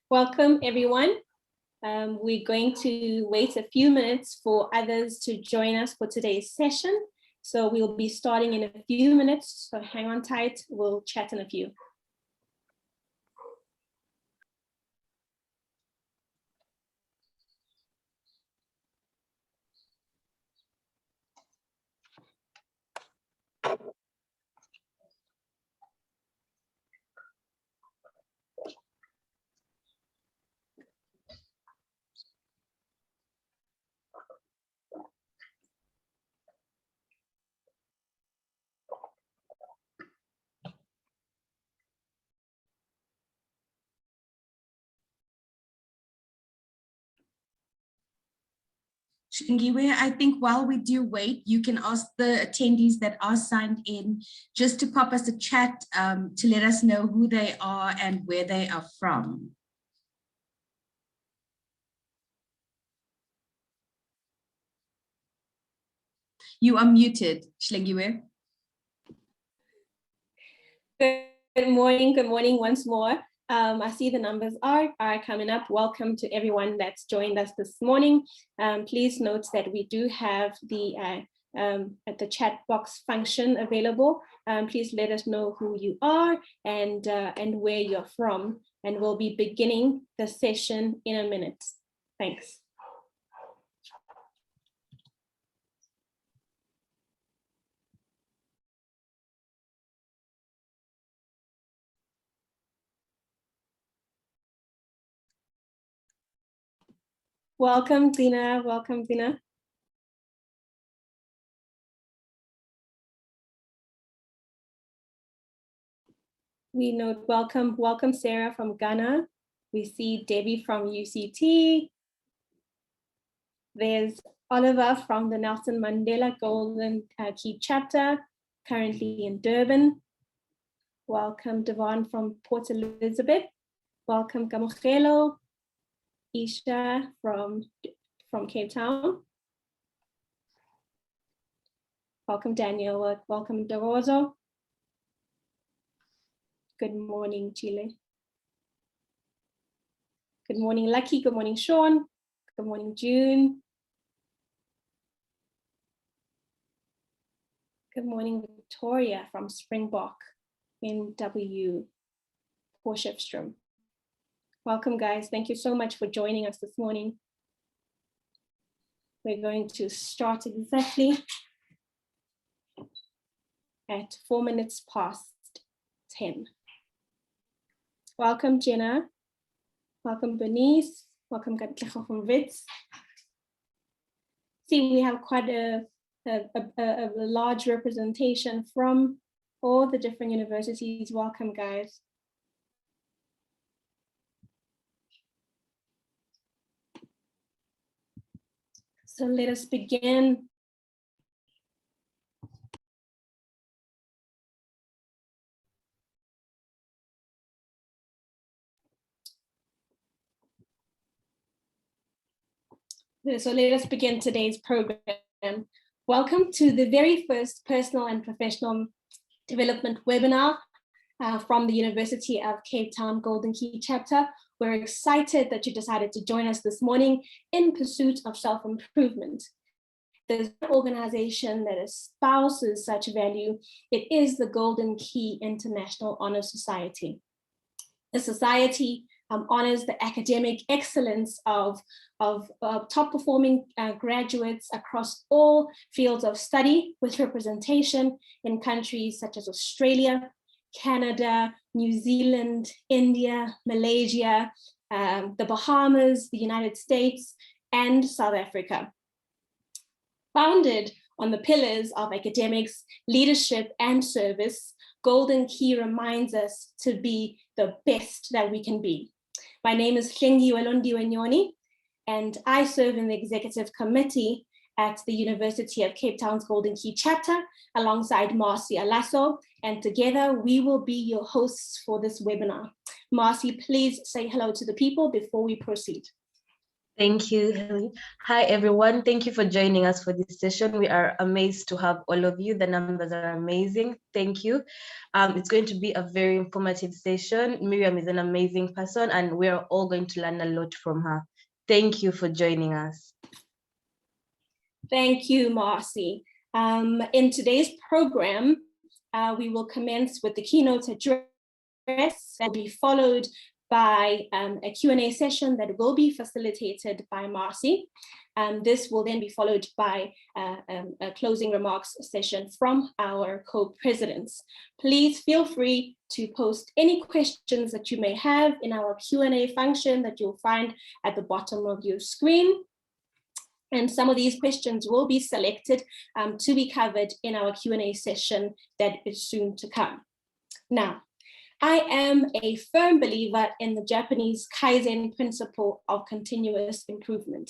Welcome, everyone. We're going to wait a few minutes for others to join us for today's session. So we'll be starting in a few minutes, so hang on tight. We'll chat in a few. Shingiwe, I think while we do wait, you can ask the attendees that are signed in just to pop us a chat to let us know who they are and where they are from. You are muted, Shlingiwe. Good morning once more. I see the numbers are coming up. Welcome to everyone that's joined us this morning. Please note that we do have the at the chat box function available. Please let us know who you are and where you're from, and we'll be beginning the session in a minute. Thanks. Welcome, Dina. Welcome, Dina. We note welcome, Sarah from Ghana. We see Debbie from UCT. There's Oliver from the Nelson Mandela Golden Key Chapter, currently in Durban. Welcome, Devon from Port Elizabeth. Welcome, Kamogelo. Isha from Cape Town. Welcome, Daniel. Welcome, Dorozo. Good morning, Chile. Good morning, Lucky. Good morning, Sean. Good morning, June. Good morning, Victoria from Springbok in W. Potchefstroom. Welcome, guys. Thank you so much for joining us this morning. We're going to start exactly at 4 minutes past 10. Welcome, Jenna. Welcome, Bernice. Welcome, Katlecho from Wits. See, we have quite a large representation from all the different universities. Welcome, guys. So let us begin. So let us begin today's program. Welcome to the very first personal and professional development webinar from the University of Cape Town Golden Key Chapter. We're excited that you decided to join us this morning in pursuit of self-improvement. There's an organization that espouses such value. It is the Golden Key International Honor Society. The society honors the academic excellence of top performing graduates across all fields of study, with representation in countries such as Australia, Canada, New Zealand, India, Malaysia, the Bahamas, the United States, and South Africa. Founded on the pillars of academics, leadership, and service, Golden Key reminds us to be the best that we can be. My name is Hlengiwe Londiwe, and I serve in the executive committee at the University of Cape Town's Golden Key Chapter, alongside Marcy Alaso, and together we will be your hosts for this webinar. Marcy, please say hello to the people before we proceed. Thank you, Helen. Hi, everyone. Thank you for joining us for this session. We are amazed to have all of you. The numbers are amazing. Thank you. It's going to be a very informative session. Miriam is an amazing person, and we're all going to learn a lot from her. Thank you for joining us. Thank you, Marcy. In today's program, we will commence with the keynote address that will be followed by a Q&A session that will be facilitated by Marcy. This will then be followed by a closing remarks session from our co-presidents. Please feel free to post any questions that you may have in our Q&A function that you'll find at the bottom of your screen. And some of these questions will be selected to be covered in our Q&A session that is soon to come. Now, I am a firm believer in the Japanese Kaizen principle of continuous improvement.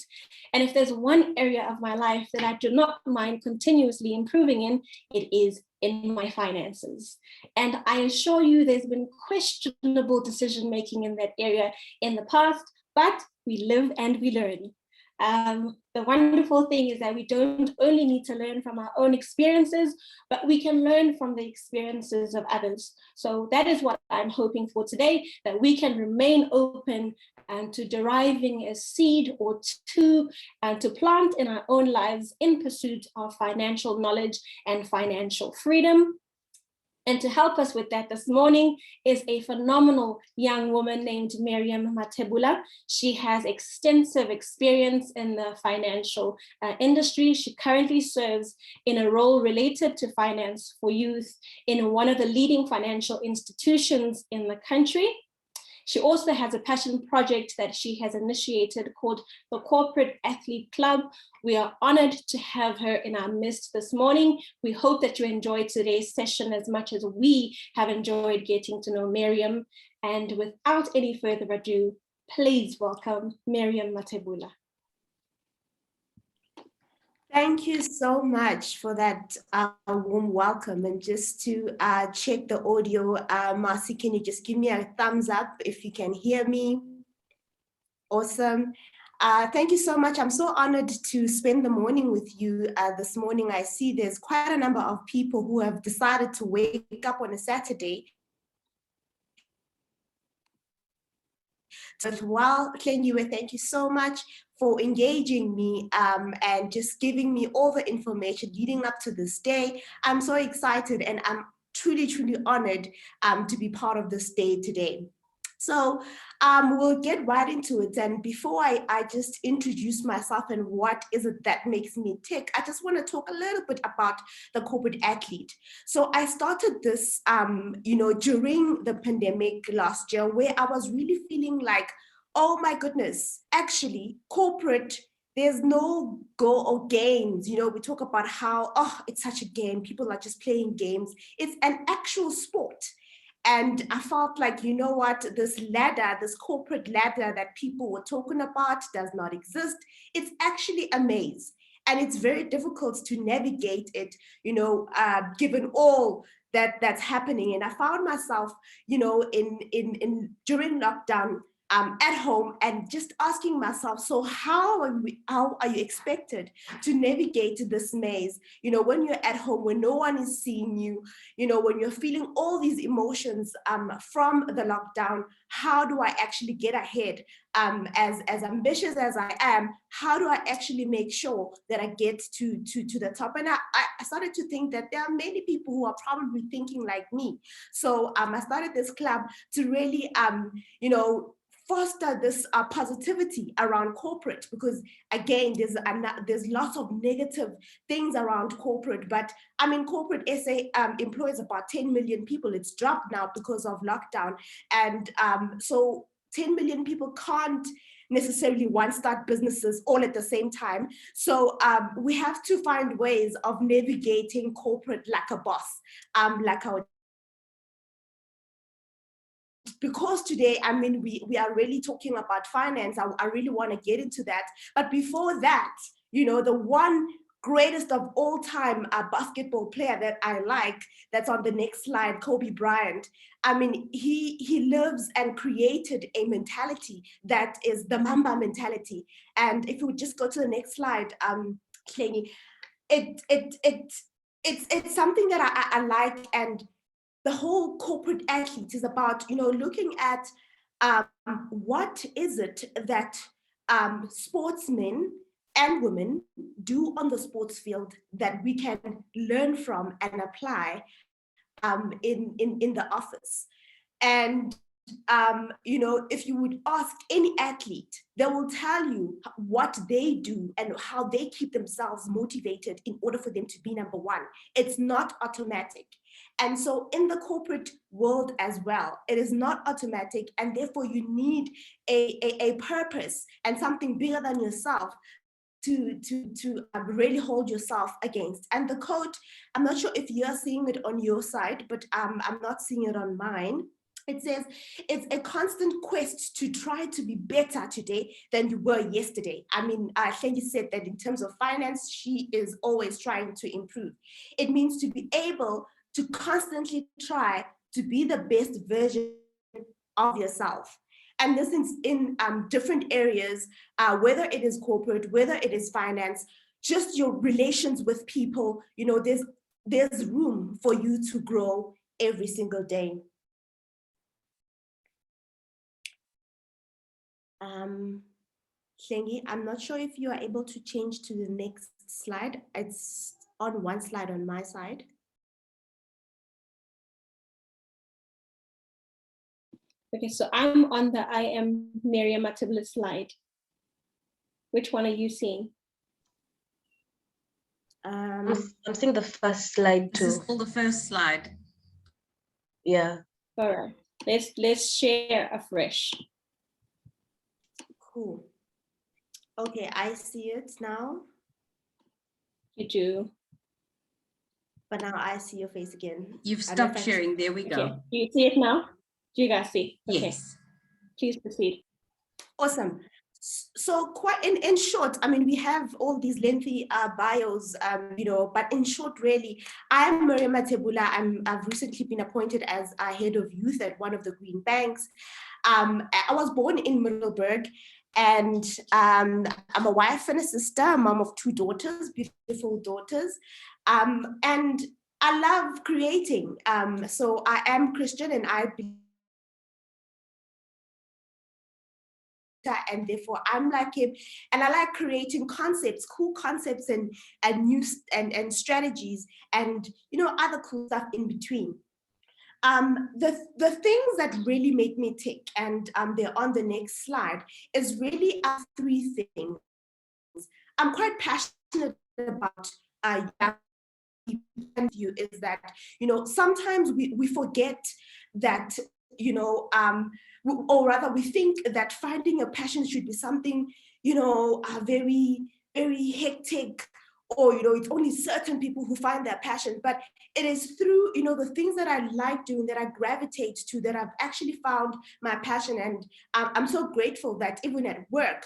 And if there's one area of my life that I do not mind continuously improving in, it is in my finances. And I assure you there's been questionable decision-making in that area in the past, but we live and we learn. The wonderful thing is that we don't only need to learn from our own experiences, but we can learn from the experiences of others. So that is what I'm hoping for today, that we can remain open and to deriving a seed or two and to plant in our own lives in pursuit of financial knowledge and financial freedom. And to help us with that this morning is a phenomenal young woman named Miriam Matabula. She has extensive experience in the financial industry. She currently serves in a role related to finance for youth in one of the leading financial institutions in the country. She also has a passion project that she has initiated called the Corporate Athlete Club. We are honored to have her in our midst this morning. We hope that you enjoyed today's session as much as we have enjoyed getting to know Miriam. And without any further ado, please welcome Miriam Matabula. Thank you so much for that warm welcome. And just to check the audio, Marcy, can you just give me a thumbs up if you can hear me? Awesome. Thank you so much. I'm so honored to spend the morning with you this morning. I see there's quite a number of people who have decided to wake up on a Saturday. So while Kenyue, thank you so much for engaging me and just giving me all the information leading up to this day. I'm so excited and I'm truly, truly honored to be part of this day today. So we'll get right into it. And before I just introduce myself and what is it that makes me tick, I just want to talk a little bit about the corporate athlete. So I started this, during the pandemic last year, where I was really feeling like, oh my goodness, actually corporate, there's no goal or games. You know, we talk about how, oh, it's such a game. People are just playing games. It's an actual sport. And I felt like, you know what, this ladder, this corporate ladder that people were talking about does not exist. It's actually a maze. And it's very difficult to navigate it, given all that's happening. And I found myself, in during lockdown, at home and just asking myself, so how are you expected to navigate this maze? You know, when you're at home, when no one is seeing you, when you're feeling all these emotions from the lockdown, how do I actually get ahead? As ambitious as I am, how do I actually make sure that I get to the top? And I started to think that there are many people who are probably thinking like me. So I started this club to really, foster this positivity around corporate, because again, there's lots of negative things around corporate, but I mean, corporate SA employs about 10 million people. It's dropped now because of lockdown. And so 10 million people can't necessarily start businesses all at the same time. So we have to find ways of navigating corporate like a boss, like our because today, I mean, we are really talking about finance. I really want to get into that. But before that, the one greatest of all time basketball player that I like, that's on the next slide, Kobe Bryant. I mean, he lives and created a mentality that is the Mamba mentality. And if we would just go to the next slide, Klengi, it's something that I like. And the whole corporate athlete is about, looking at what is it that sportsmen and women do on the sports field that we can learn from and apply in the office. And if you would ask any athlete, they will tell you what they do and how they keep themselves motivated in order for them to be number one. It's not automatic. And so in the corporate world as well, it is not automatic, and therefore you need a purpose and something bigger than yourself to really hold yourself against. And the quote, I'm not sure if you're seeing it on your side, but I'm not seeing it on mine. It says, it's a constant quest to try to be better today than you were yesterday. I mean, Klengi said that in terms of finance, she is always trying to improve. It means to be able to constantly try to be the best version of yourself. And this is in different areas, whether it is corporate, whether it is finance, just your relations with people, there's room for you to grow every single day. Klengi, I'm not sure if you are able to change to the next slide. It's on one slide on my side. Okay, so I'm on the I am Miriam Matabula slide. Which one are you seeing? I'm seeing the first slide too. This is still the first slide. Yeah. All right, let's share afresh. Cool. Okay, I see it now. You do. But now I see your face again. You've stopped sharing. There we go. Okay. Do you see it now? Do you guys see? Okay. Yes. Please proceed. Awesome. So quite in short, I mean, we have all these lengthy bios, but in short, really, I'm Miriam Matabula. I've recently been appointed as a head of youth at one of the green banks. I was born in Middelburg, and I'm a wife and a sister, a mom of 2 daughters, beautiful daughters. And I love creating. So I am Christian, and I believe, and therefore I'm like him, and I like creating concepts, cool concepts, and new and strategies, and other cool stuff in between. The things that really make me tick, and they're on the next slide, is really 3 things. I'm quite passionate about view is that sometimes we forget that or rather we think that finding a passion should be something very, very hectic, or it's only certain people who find their passion. But it is through the things that I like doing, that I gravitate to, that I've actually found my passion. And I'm so grateful that even at work,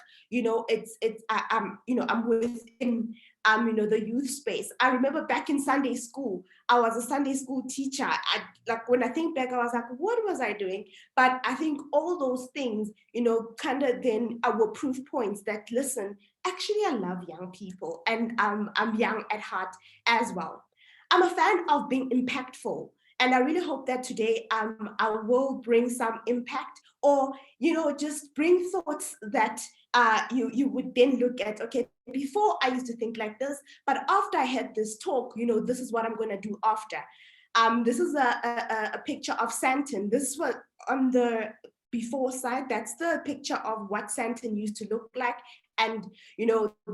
I'm within the youth space. I remember back in Sunday school, I was a Sunday school teacher. When I think back, I was like, what was I doing? But I think all those things, kind of then were proof points that, listen, actually, I love young people, and I'm young at heart as well. I'm a fan of being impactful, and I really hope that today I will bring some impact, or just bring thoughts that you would then look at. Okay, before I used to think like this, but after I had this talk, this is what I'm going to do after. This is a picture of Santon. This was on the before side. That's the picture of what Santon used to look like. And,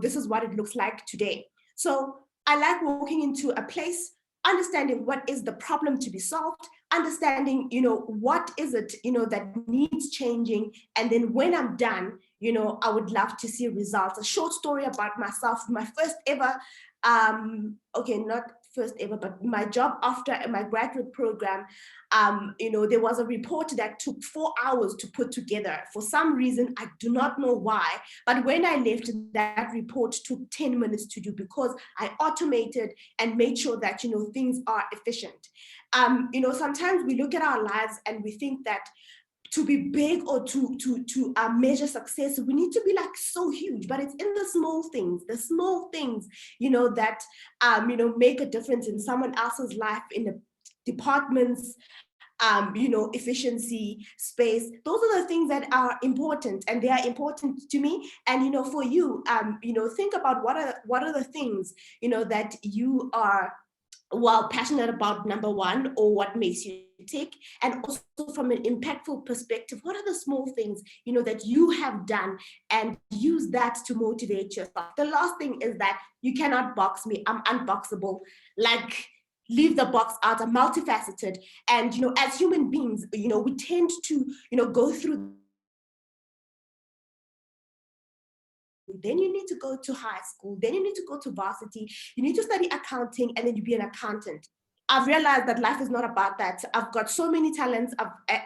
this is what it looks like today. So I like walking into a place, understanding what is the problem to be solved, understanding, what is it, that needs changing. And then when I'm done, I would love to see results. A short story about myself, my first ever, not first ever, but my job after my graduate program, there was a report that took 4 hours to put together. For some reason, I do not know why, but when I left, that report took 10 minutes to do because I automated and made sure that, things are efficient. Sometimes we look at our lives and we think that to be big or to measure success, we need to be like so huge, but it's in the small things that make a difference in someone else's life, in the department's efficiency space. Those are the things that are important, and they are important to me. And for you, think about what are the things that you are passionate about, number one, or what makes you tick, and also from an impactful perspective, what are the small things that you have done, and use that to motivate yourself. The last thing is that you cannot box me. I'm unboxable. Like, leave the box out. I'm multifaceted, and as human beings, we tend to go through. Then you need to go to high school, then you need to go to varsity, you need to study accounting, and then you be an accountant. I've realized that life is not about that. I've got so many talents,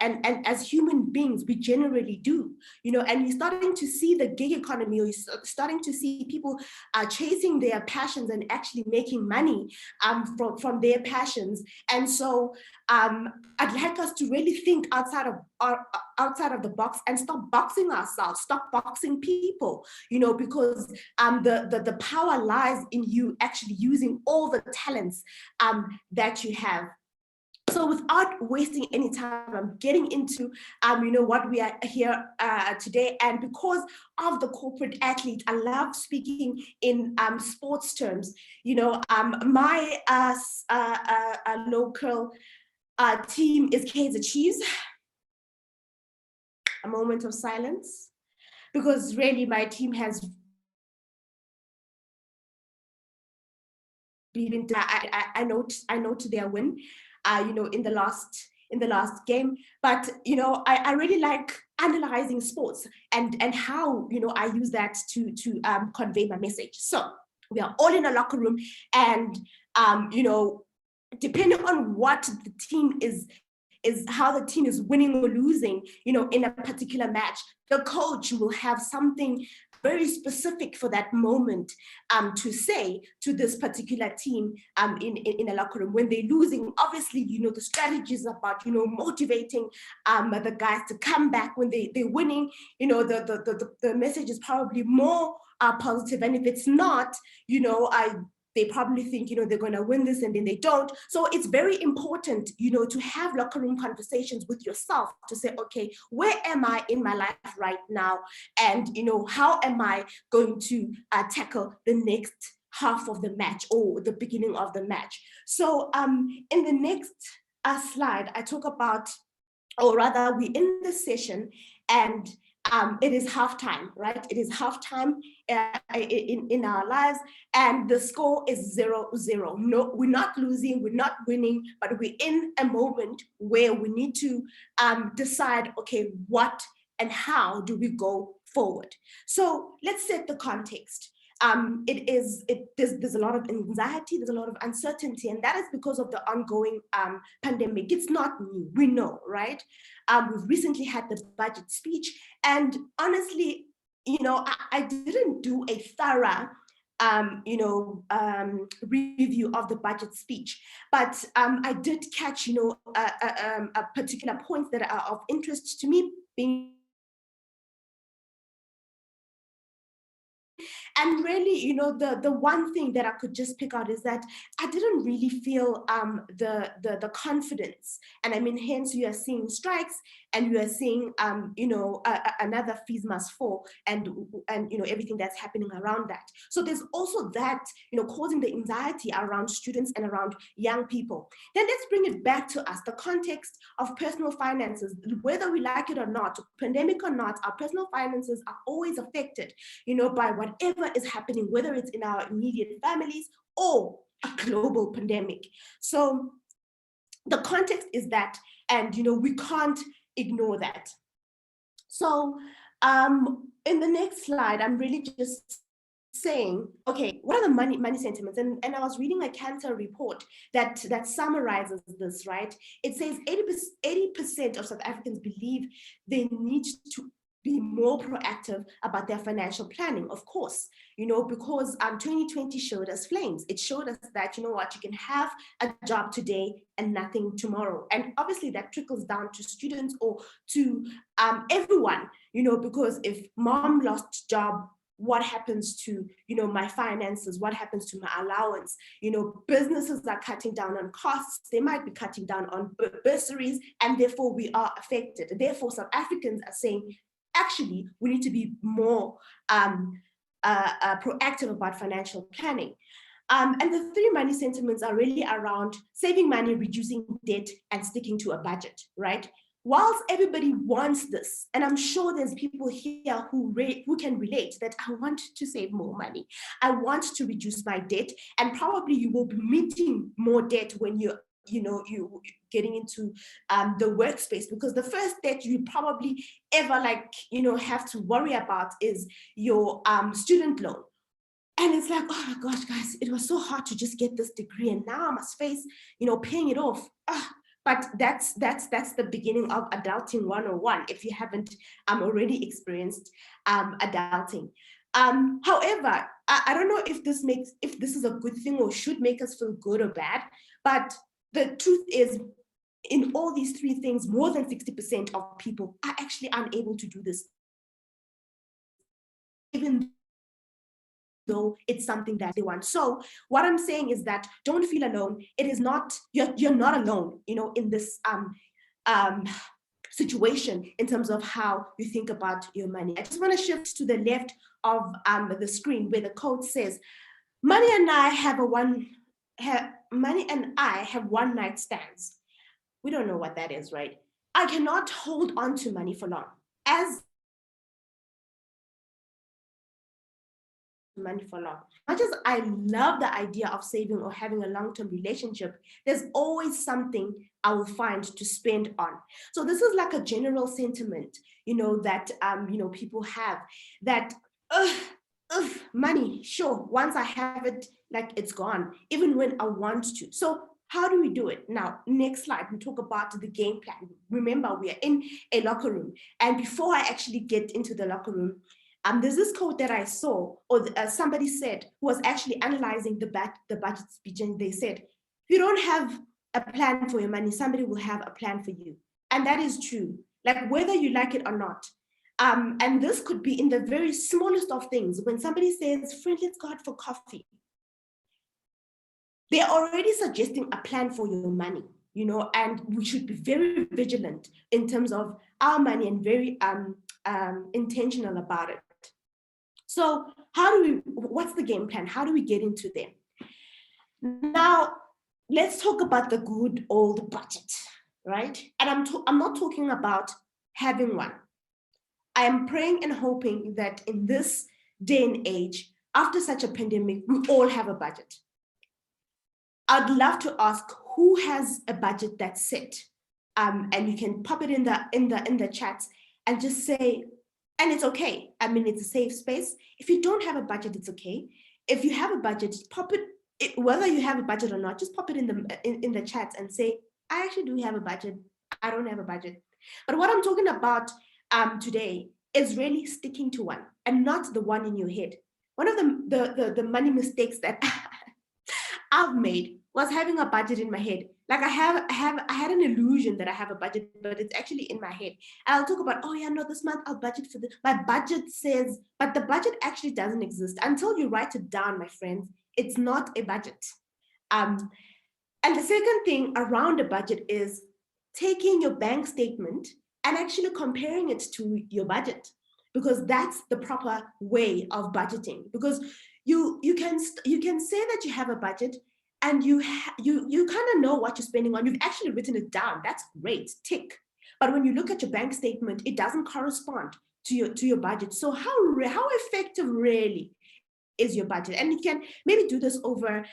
and as human beings, we generally do, and you're starting to see the gig economy, or you're starting to see people chasing their passions and actually making money from their passions. And so I'd like us to really think outside of the box and stop boxing ourselves, stop boxing people, because the power lies in you actually using all the talents that you have. So without wasting any time, I'm getting into what we are here today. And because of the corporate athlete, I love speaking in sports terms. My local team is Kaizer Chiefs. A moment of silence, because really my team has been. I note their win, in the last game. But I really like analyzing sports and how I use that to convey my message. So we are all in a locker room, and depending on what the team is how the team is winning or losing, in a particular match, the coach will have something very specific for that moment to say to this particular team in a locker room. When they're losing, obviously, the strategy is about, motivating the guys to come back. When they're winning, the message is probably more positive. And if it's not, they probably think, they're going to win this, and then they don't. So it's very important, to have locker room conversations with yourself to say, okay, where am I in my life right now? And, how am I going to tackle the next half of the match or the beginning of the match? So in the next slide, I talk about, or rather we're in the session, and it is halftime, right? It is halftime in our lives, and the score is 0-0. No, we're not losing, we're not winning, but we're in a moment where we need to decide, okay, what and how do we go forward? So let's set the context. There's a lot of anxiety, there's a lot of uncertainty, and that is because of the ongoing pandemic. It's not new, we know, right? We've recently had the budget speech, and honestly, I didn't do a thorough review of the budget speech, but I did catch, a particular points that are of interest to me, being. And really, the one thing that I could just pick out is that I didn't really feel the confidence. And I mean, hence you are seeing strikes, and you are seeing another fees must fall, and everything that's happening around that. So there's also that causing the anxiety around students and around young people. Then let's bring it back to us, the context of personal finances. Whether we like it or not, pandemic or not, our personal finances are always affected by whatever is happening, whether it's in our immediate families or a global pandemic. So the context is that, and we can't ignore that. So in the next slide, I'm really just saying, okay, what are the money sentiments? And I was reading a Cantor report that summarizes this, right? It says 80% of South Africans believe they need to be more proactive about their financial planning, of course, because 2020 showed us flames. It showed us that, you know what, you can have a job today and nothing tomorrow. And obviously that trickles down to students or to everyone, because if mom lost job, what happens to, my finances? What happens to my allowance? Businesses are cutting down on costs. They might be cutting down on bursaries, and therefore we are affected. Therefore, South Africans are saying, actually, we need to be more proactive about financial planning. And the three money sentiments are really around saving money, reducing debt, and sticking to a budget, right? Whilst everybody wants this, and I'm sure there's people here who can relate that I want to save more money, I want to reduce my debt, and probably you will be meeting more debt when you getting into the workspace, because the first debt you probably ever have to worry about is your student loan. And it's like, oh my gosh, guys, it was so hard to just get this degree, and now I must face, paying it off. But that's the beginning of adulting 101, if you haven't already experienced adulting. However, I don't know if this is a good thing or should make us feel good or bad, but the truth is, in all these three things, more than 60% of people are actually unable to do this, even though it's something that they want. So what I'm saying is that don't feel alone. It is not, you're not alone, in this situation in terms of how you think about your money. I just want to shift to the left of the screen where the quote says, money and I have one night stands. We don't know what that is, right? I cannot hold on to money for long. Much as I love the idea of saving or having a long-term relationship, there's always something I will find to spend on. So this is like a general sentiment, that people have, that money, sure, once I have it, it's gone, even when I want to. So how do we do it? Now, next slide, we talk about the game plan. Remember, we are in a locker room, and before I actually get into the locker room, there's this quote that I saw, or somebody said, who was actually analyzing the budget speech, and they said, if you don't have a plan for your money, somebody will have a plan for you. And that is true, whether you like it or not. And this could be in the very smallest of things. When somebody says, friend, let's go out for coffee, they're already suggesting a plan for your money, and we should be very vigilant in terms of our money and very intentional about it. So what's the game plan? How do we get into them? Now, let's talk about the good old budget, right? And I'm not talking about having one. I am praying and hoping that in this day and age, after such a pandemic, we all have a budget. I'd love to ask who has a budget that's set, and you can pop it in the chat and just say, and it's okay. I mean, it's a safe space. If you don't have a budget, it's okay. If you have a budget, just pop it, whether you have a budget or not, just pop it in the chat and say, I actually do have a budget. I don't have a budget. But what I'm talking about today is really sticking to one, and not the one in your head. One of the money mistakes that I've made was having a budget in my head. I had an illusion that I have a budget, but it's actually in my head. And I'll talk about, oh yeah, no, this month I'll budget for this. My budget says, but the budget actually doesn't exist until you write it down, my friends. It's not a budget. And the second thing around a budget is taking your bank statement and actually comparing it to your budget, because that's the proper way of budgeting. Because you can say that you have a budget, and you kind of know what you're spending on. You've actually written it down. That's great, tick. But when you look at your bank statement, it doesn't correspond to your budget. So how effective really is your budget? And you can maybe do this over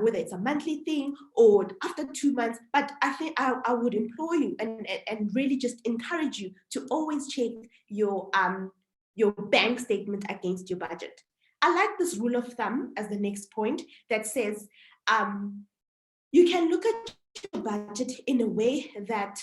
whether it's a monthly thing or after 2 months. But I think I would implore you and really just encourage you to always check your bank statement against your budget. I like this rule of thumb as the next point that says you can look at your budget in a way that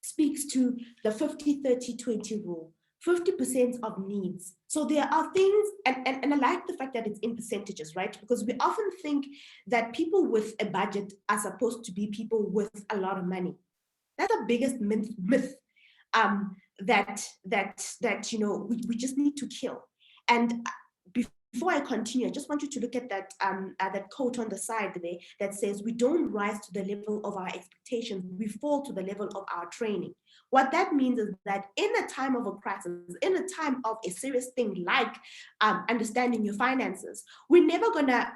speaks to the 50-30-20 rule. 50% of needs. So there are things, and I like the fact that it's in percentages, right? Because we often think that people with a budget are supposed to be people with a lot of money. That's the biggest myth that you know we just need to kill. And before I continue, I just want you to look at that quote on the side there that says, we don't rise to the level of our expectations, we fall to the level of our training. What that means is that in a time of a crisis, in a time of a serious thing like understanding your finances, we're never gonna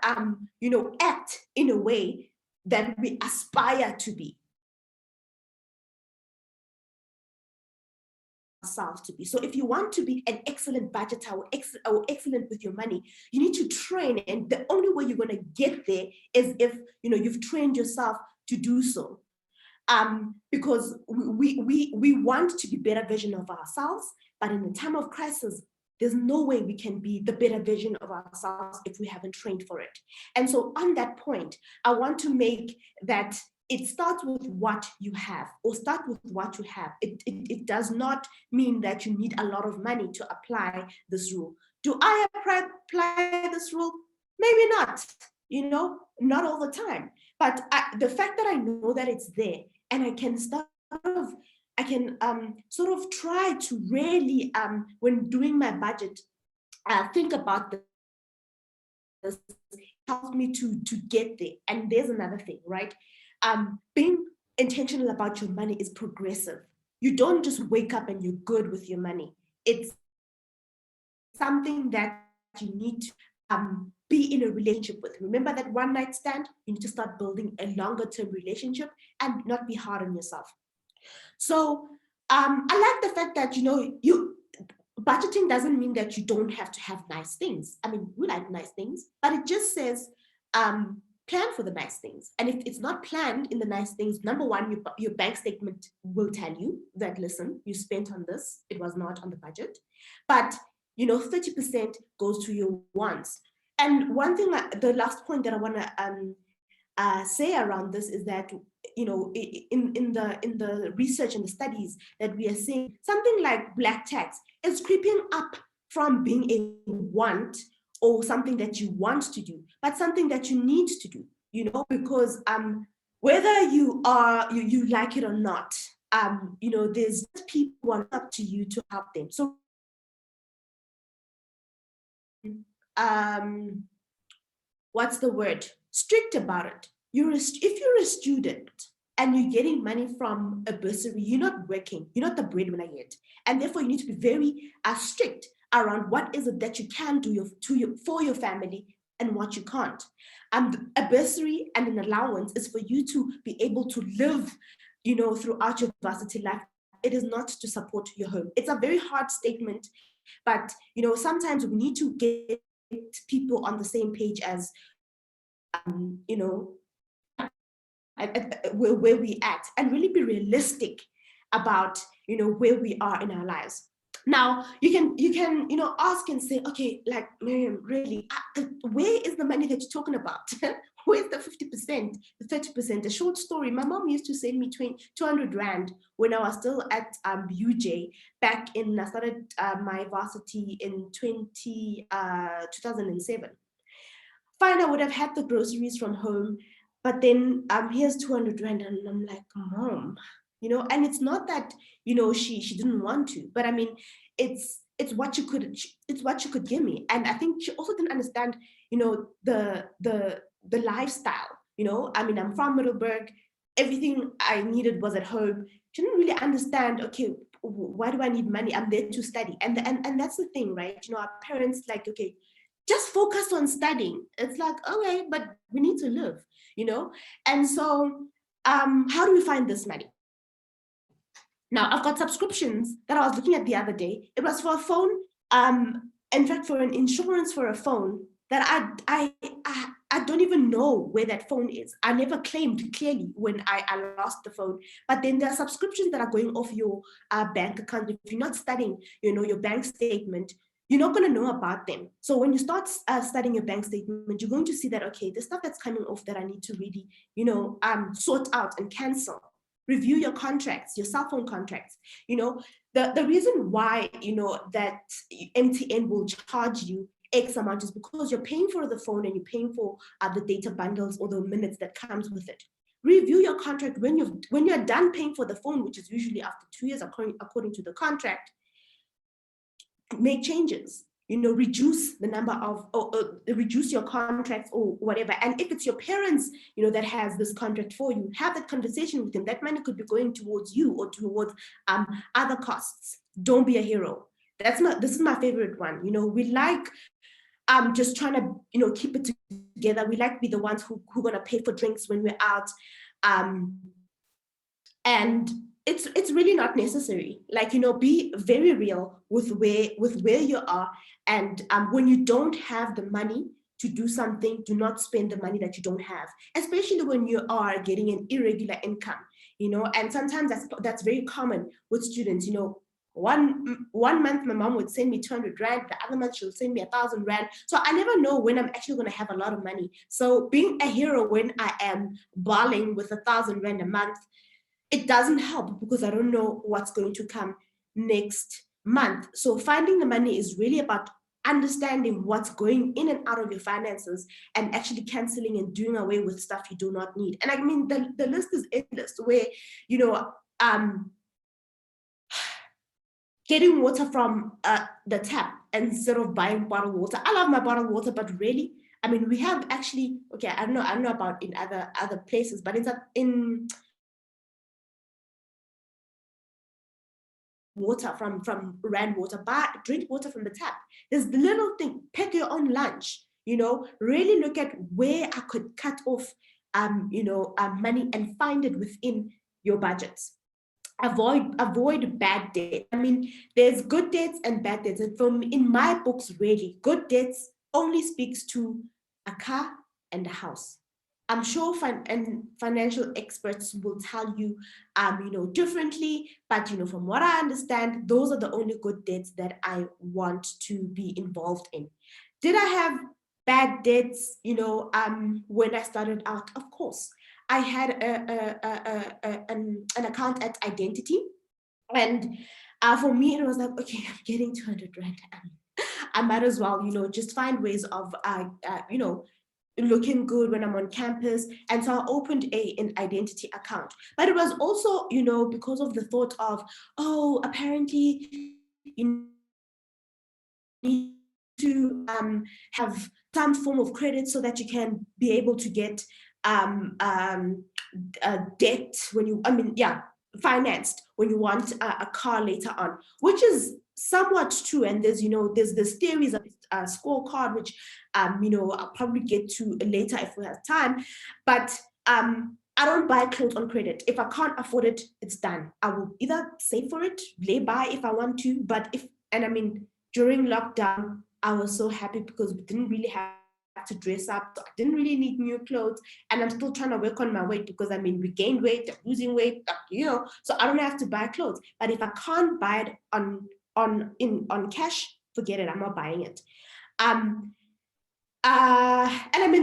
you know, act in a way that we aspire to be. Ourselves to be. So if you want to be an excellent budgeter or excellent with your money, you need to train, and the only way you're going to get there is if you know you've trained yourself to do so. Because we want to be better version of ourselves, but in a time of crisis, there's no way we can be the better version of ourselves if we haven't trained for it. And so on that point, I want to make that it starts with what you have, or start with what you have. It does not mean that you need a lot of money to apply this rule. Do I apply this rule? Maybe not, you know, not all the time. But the fact that I know that it's there, and I can sort of try to really, when doing my budget, think about this, helps me to get there. And there's another thing, right? Being intentional about your money is progressive. You don't just wake up and you're good with your money. It's something that you need to be in a relationship with. Remember that one night stand? You need to start building a longer term relationship and not be hard on yourself. So I like the fact that, you know, budgeting doesn't mean that you don't have to have nice things. I mean, we like nice things, but it just says, plan for the nice things. And if it's not planned in the nice things, number one, your bank statement will tell you that, listen, you spent on this, it was not on the budget. But, you know, 30% goes to your wants. And one thing, the last point that I want to say around this is that, you know, in the research and the studies that we are seeing, something like black tax is creeping up from being a want or something that you want to do, but something that you need to do, you know, because whether you like it or not, you know, there's people who are up to you to help them. So what's the word? Strict about it. If you're a student and you're getting money from a bursary, you're not working, you're not the breadwinner yet. And therefore you need to be very strict around what is it that you can do for your family and what you can't. A bursary and an allowance is for you to be able to live, you know, throughout your varsity life. It is not to support your home. It's a very hard statement, but, you know, sometimes we need to get people on the same page as, you know, where we at, and really be realistic about, you know, where we are in our lives. Now, you can, you know, ask and say, okay, like, Miriam, really, where is the money that you're talking about? Where's the 50%, the 30%? A short story. My mom used to send me 200 Rand when I was still at UJ back in, I started my varsity in 2007. Fine, I would have had the groceries from home, but then here's 200 Rand, and I'm like, Mom, you know, and it's not that, you know, she didn't want to, but I mean, it's what you could give me. And I think she also didn't understand, you know, the lifestyle, you know. I mean, I'm from Middleburg, everything I needed was at home. She didn't really understand, okay, why do I need money? I'm there to study. And that's the thing, right? You know, our parents like, okay, just focus on studying. It's like, okay, but we need to live, you know? And so how do we find this money? Now, I've got subscriptions that I was looking at the other day. It was for a phone, in fact, for an insurance for a phone that I don't even know where that phone is. I never claimed clearly when I lost the phone. But then there are subscriptions that are going off your bank account. If you're not studying, you know, your bank statement, you're not going to know about them. So when you start studying your bank statement, you're going to see that, okay, the stuff that's coming off that I need to really, sort out and cancel. Review your contracts, your cell phone contracts. The reason why, that MTN will charge you X amount is because you're paying for the phone and you're paying for the data bundles or the minutes that comes with it. Review your contract when you're done paying for the phone, which is usually after 2 years according to the contract. Make changes, reduce the number of, reduce your contracts or whatever. And if it's your parents, that has this contract for you, have that conversation with them. That money could be going towards you or towards other costs. Don't be a hero. This is my favorite one. We like just trying to, keep it together. We like to be the ones who are going to pay for drinks when we're out. And it's really not necessary. Like, be very real with where you are. And when you don't have the money to do something, do not spend the money that you don't have, especially when you are getting an irregular income, and sometimes that's very common with students. One month my mom would send me 200 rand, the other month she'll send me 1,000 rand. So I never know when I'm actually going to have a lot of money. So being a hero when I am balling with 1,000 rand a month, it doesn't help because I don't know what's going to come next month. So finding the money is really about understanding what's going in and out of your finances and actually canceling and doing away with stuff you do not need. And I mean, the list is endless where, getting water from the tap instead of buying bottled water. I love my bottled water, but really, I mean, we have actually, okay, I don't know about in other places, but in water from Rand water, drink water from the tap. There's the little thing, pack your own lunch, really look at where I could cut off, money and find it within your budgets. Avoid bad debt. I mean, there's good debts and bad debts. And in my books, really, good debts only speaks to a car and a house. I'm sure financial experts will tell you, differently. But from what I understand, those are the only good debts that I want to be involved in. Did I have bad debts? When I started out, of course. I had an account at Identity, and for me it was like, okay, I'm getting 200 rand. I might as well, just find ways of, looking good when I'm on campus. And so I opened an Identity account. But it was also, because of the thought of, oh, apparently you need to have some form of credit so that you can be able to get debt financed when you want a car later on, which is somewhat true. And there's this theories of scorecard, which I'll probably get to later if we have time. But I don't buy clothes on credit. If I can't afford it, it's done. I will either save for it, lay by if I want to. But during lockdown, I was so happy because we didn't really have to dress up. So I didn't really need new clothes, and I'm still trying to work on my weight because we gained weight, I'm losing weight, so I don't have to buy clothes. But if I can't buy it on cash, forget it, I'm not buying it.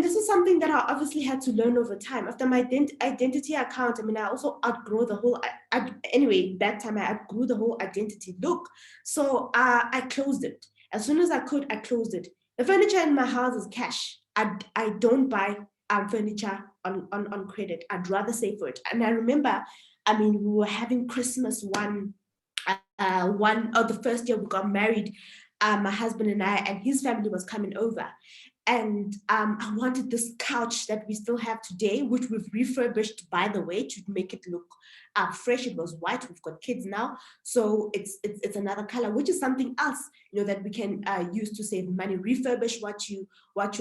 This is something that I obviously had to learn over time. After my Identity account, I also outgrew the whole, that time I outgrew the whole Identity look. So I closed it. As soon as I could, I closed it. The furniture in my house is cash. I don't buy furniture on credit. I'd rather save for it. And I remember, we were having Christmas the first year we got married, my husband and I, and his family was coming over. And I wanted this couch that we still have today, which we've refurbished, by the way, to make it look fresh. It was white. We've got kids now, so it's another color, which is something else, that we can use to save money. Refurbish what you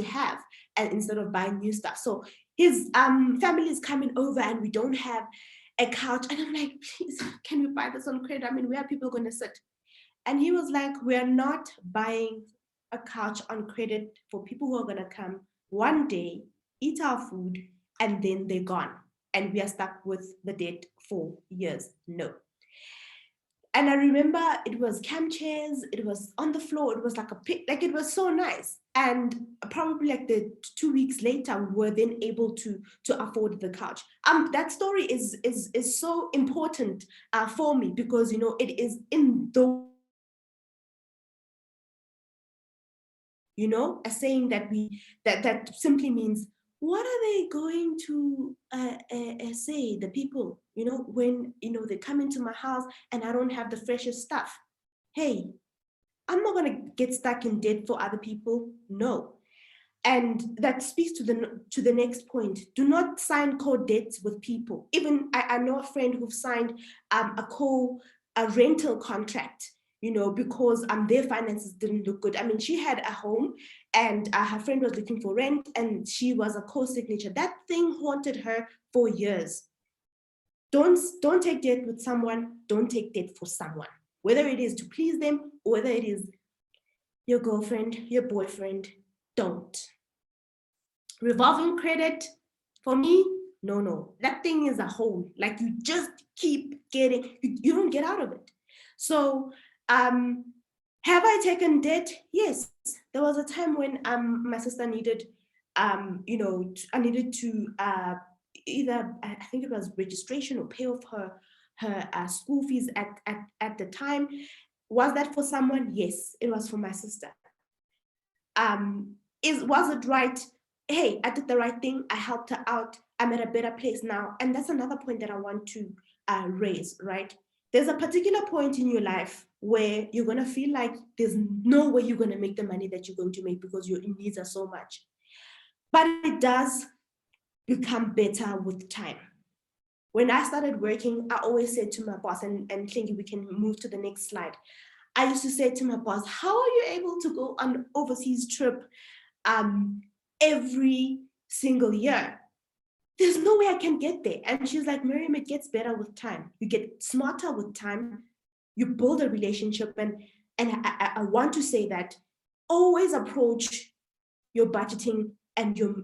have, and instead of buying new stuff. So his family is coming over, and we don't have a couch. And I'm like, please, can we buy this on credit? Where are people going to sit? And he was like, we are not buying a couch on credit for people who are going to come one day, eat our food, and then they're gone. And we are stuck with the debt for years. No. And I remember it was camp chairs, it was on the floor, it was like a pit, like it was so nice. And probably like the 2 weeks later, we were then able to afford the couch. That story is so important for me, because you know it is in the, you know, a saying that that simply means, what are they going to say, the people, you know, when you know they come into my house and I don't have the freshest stuff? Hey, I'm not going to get stuck in debt for other people. No. And that speaks to the next point. Do not sign co-debts with people. Even I know a friend who signed a rental contract, you know, because their finances didn't look good. I mean, she had a home and her friend was looking for rent and she was a co-signature. That thing haunted her for years. Don't take debt with someone. Don't take debt for someone, whether it is to please them or whether it is your girlfriend, your boyfriend. Don't. Revolving credit, for me, no. That thing is a hole. Like you just keep getting, you don't get out of it. So have I taken debt? Yes. There was a time when my sister needed, you know, I needed to either, I think it was registration or pay off her school fees at the time. Was that for someone? Yes, it was for my sister. Was it right? Hey, I did the right thing. I helped her out. I'm at a better place now. And that's another point that I want to raise, right? There's a particular point in your life where you're going to feel like there's no way you're going to make the money that you're going to make because your needs are so much. But it does become better with time. When I started working, I always said to my boss, and Klingi, we can move to the next slide. I used to say to my boss, how are you able to go on an overseas trip every single year? There's no way I can get there. And she's like, Miriam, it gets better with time. You get smarter with time. You build a relationship. And I want to say that always approach your budgeting and your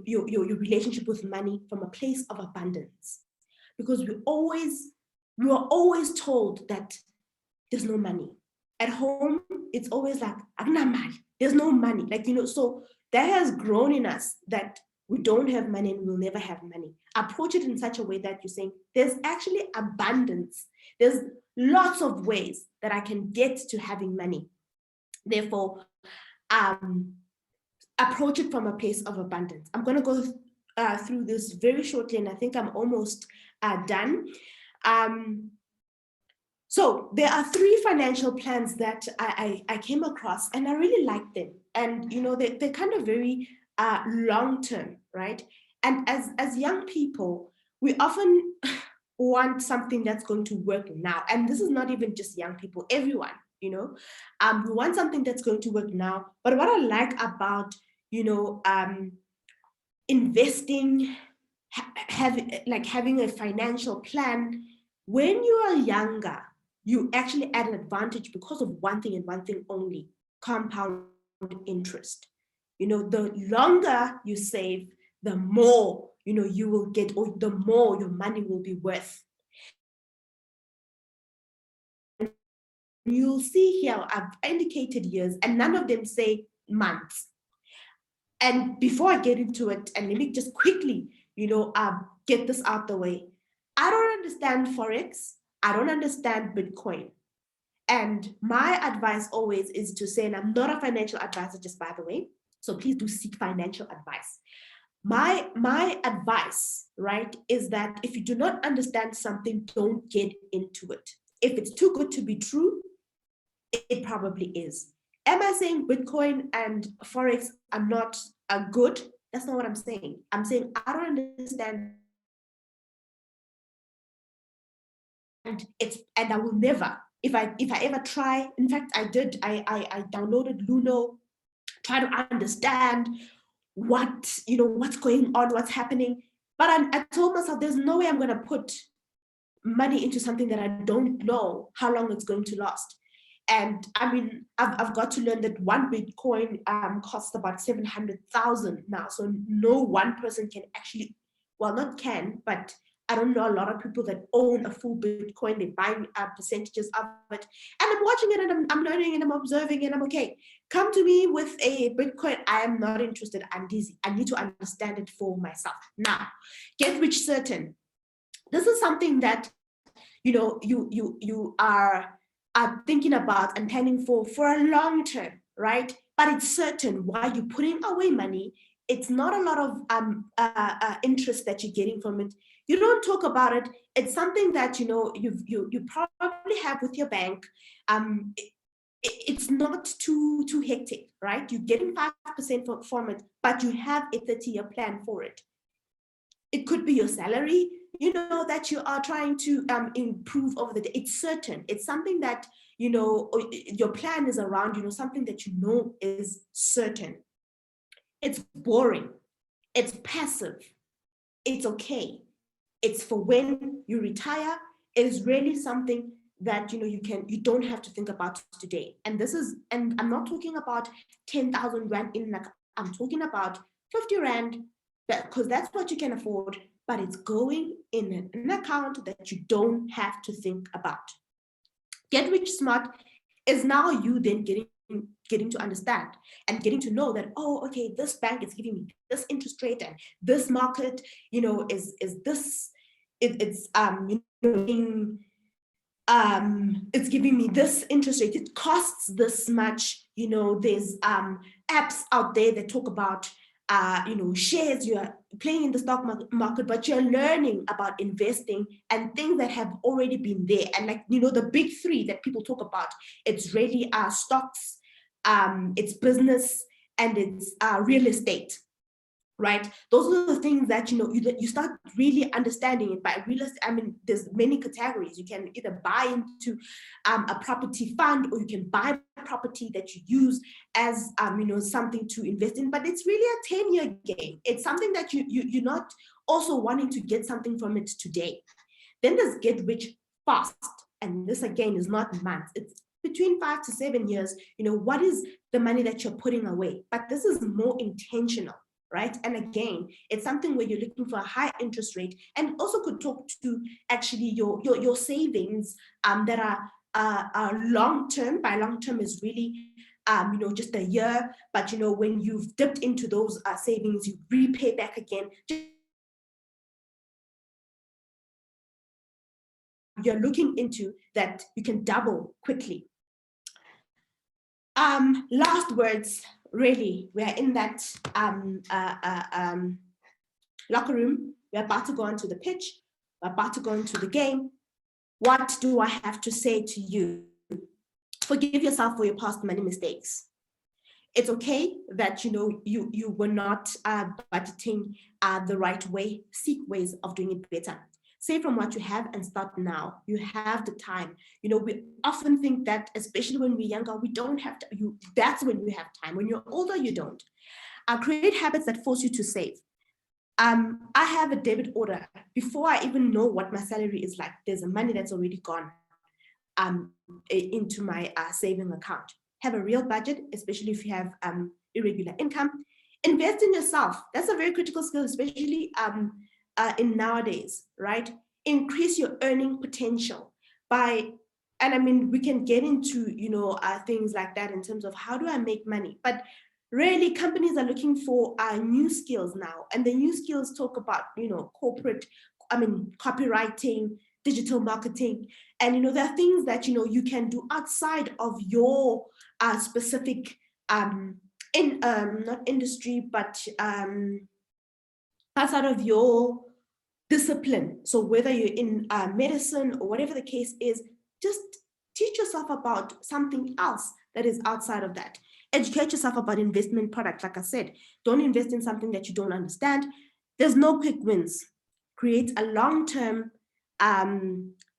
relationship with money from a place of abundance. Because we are always told that there's no money. At home, it's always like, there's no money. Like, you know, so that has grown in us that we don't have money and we'll never have money. Approach it in such a way that you're saying, there's actually abundance. There's lots of ways that I can get to having money. Therefore, approach it from a place of abundance. I'm going to go through this very shortly, and I think I'm almost done. So there are 3 financial plans that I came across, and I really like them. And you know, they're kind of very long-term, right? And as young people, we often want something that's going to work now. And this is not even just young people, everyone, you know. We want something that's going to work now. But what I like about, you know, investing, having a financial plan, when you are younger, you actually add an advantage because of one thing and one thing only: compound interest. You know, the longer you save, the more, you know, you will get, or the more your money will be worth. You'll see here, I've indicated years and none of them say months. And before I get into it, and let me just quickly, you know, get this out the way. I don't understand Forex. I don't understand Bitcoin. And my advice always is to say, and I'm not a financial advisor, just by the way, so please do seek financial advice. My advice, right, is that if you do not understand something, don't get into it. If it's too good to be true, it probably is. Am I saying Bitcoin and Forex are not good? That's not what I'm saying. I'm saying I don't understand. And I will never, if I ever try, in fact, I did, I downloaded Luno, try to understand what's going on, what's happening. But I told myself, there's no way I'm going to put money into something that I don't know how long it's going to last. And I mean, I've got to learn that one Bitcoin costs about 700,000 now. So no one person can actually, well, not can, but I don't know a lot of people that own a full Bitcoin. They buy percentages of it. And I'm watching it and I'm learning and I'm observing and I'm okay. Come to me with a Bitcoin. I am not interested. I'm dizzy. I need to understand it for myself. Now, get rich certain. This is something that, you know, you are thinking about and planning for a long term, right? But it's certain while you're putting away money, it's not a lot of interest that you're getting from it. You don't talk about it. It's something that, you know, you probably have with your bank. It's not too hectic, right? You're getting 5% from it, but you have a 30-year plan for it. It could be your salary, you know, that you are trying to improve over the day. It's certain. It's something that, you know, your plan is around, you know, something that you know is certain. It's boring. It's passive. It's okay. It's for when you retire. It is really something that, you know, you don't have to think about today. And I'm not talking about 10,000 Rand in, like, I'm talking about 50 Rand, because that's what you can afford, but it's going in an account that you don't have to think about. Get rich smart is now you then getting to understand and getting to know that, oh, okay, this bank is giving me this interest rate, and this market, you know, is this, it's it's giving me this interest rate. It costs this much. You know, there's apps out there that talk about you know, shares. You are playing in the stock market, but you're learning about investing and things that have already been there. And, like, you know, the big three that people talk about, it's really stocks, it's business, and it's real estate. Right? Those are the things that, you know, you start really understanding it. By real estate, I mean, there's many categories. You can either buy into a property fund, or you can buy property that you use as you know, something to invest in. But it's really a 10-year game. It's something that you're not also wanting to get something from it today. Then there's get rich fast, and this again is not months. It's between 5 to 7 years. You know, what is the money that you're putting away? But this is more intentional. Right? And again, it's something where you're looking for a high interest rate, and also could talk to actually your savings that are long term. By long term is really you know, just a year, but, you know, when you've dipped into those savings, you repay back again. You're looking into that you can double quickly. Last words. Really, we are in that locker room. We're about to go onto the pitch. We're about to go into the game. What do I have to say to you? Forgive yourself for your past money mistakes. It's okay that, you know, you were not budgeting the right way. Seek ways of doing it better. Save from what you have and start now. You have the time. You know, we often think that, especially when we're younger, we don't have to. That's when you have time. When you're older, you don't. Create habits that force you to save. I have a debit order. Before I even know what my salary is like, there's a money that's already gone into my saving account. Have a real budget, especially if you have irregular income. Invest in yourself. That's a very critical skill, especially in nowadays, right? Increase your earning potential by, and I mean, we can get into, you know, things like that in terms of how do I make money, but really companies are looking for new skills now, and the new skills talk about, you know, copywriting, digital marketing, and, you know, there are things that, you know, you can do outside of your specific not industry, but outside of your discipline. So whether you're in medicine or whatever the case is, just teach yourself about something else that is outside of that. Educate yourself about investment products. Like I said, don't invest in something that you don't understand. There's no quick wins. Create a long-term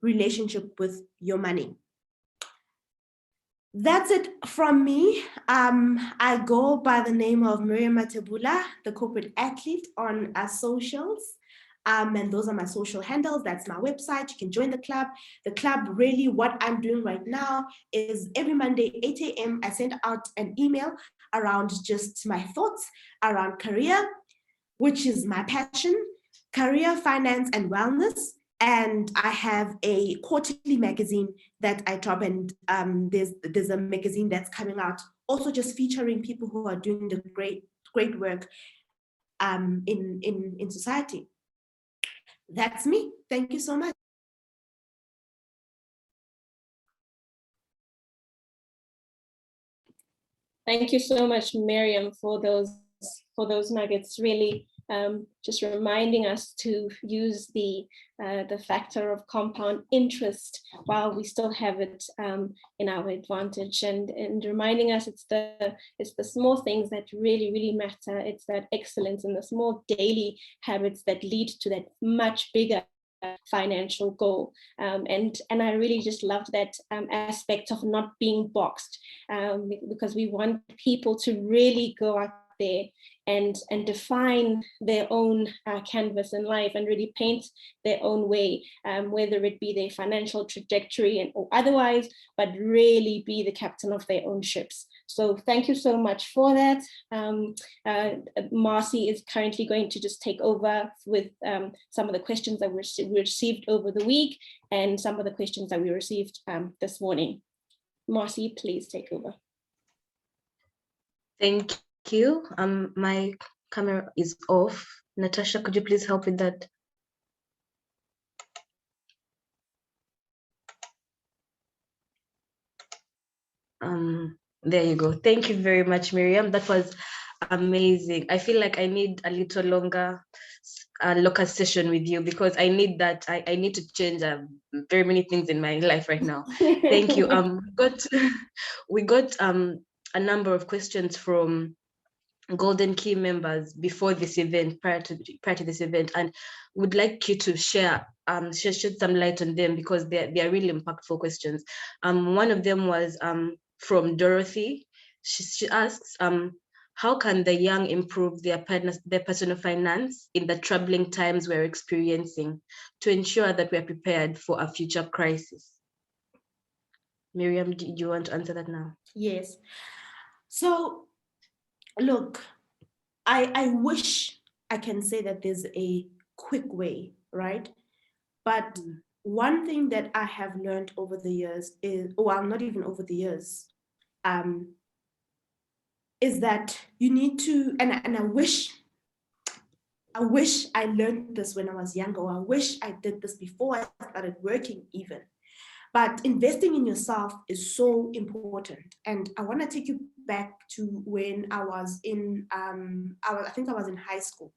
relationship with your money. That's it from me. I go by the name of Miriam Matabula, the corporate athlete on our socials. And those are my social handles. That's my website. You can join the club. The club, really, what I'm doing right now is every Monday, 8 a.m., I send out an email around just my thoughts around career, which is my passion. career, finance, and wellness. And I have a quarterly magazine that I drop, and there's a magazine that's coming out also just featuring people who are doing the great work in society. That's me. Thank you so much. Thank you so much, Miriam, for those nuggets. Really, just reminding us to use the factor of compound interest while we still have it in our advantage, and reminding us it's the small things that really matter. It's that excellence in the small daily habits that lead to that much bigger financial goal. And I really just loved that aspect of not being boxed, because we want people to really go out there and define their own canvas in life and really paint their own way, whether it be their financial trajectory or otherwise, but really be the captain of their own ships. So thank you so much for that. Marcy is currently going to just take over with some of the questions that we received over the week and some of the questions that we received this morning. Marcy, please take over. Thank you. My camera is off. Natasha, could you please help with that? There you go. Thank you very much, Miriam. That was amazing. I feel like I need a little longer local session with you, because I need that. I need to change very many things in my life right now. Thank you. We got a number of questions from Golden Key members before this event, prior to this event, and would like you to shed some light on them, because they are really impactful questions. One of them was from Dorothy. She asks, how can the young improve their personal finance in the troubling times we're experiencing to ensure that we're prepared for a future crisis? Miriam, do you want to answer that now? Yes. So, look, I wish I can say that there's a quick way, right? But one thing that I have learned over the years is, well, not even over the years, is that you need to, and I wish I learned this when I was younger, or I wish I did this before I started working even. But investing in yourself is so important. And I want to take you back to when I was in, I think I was in high school.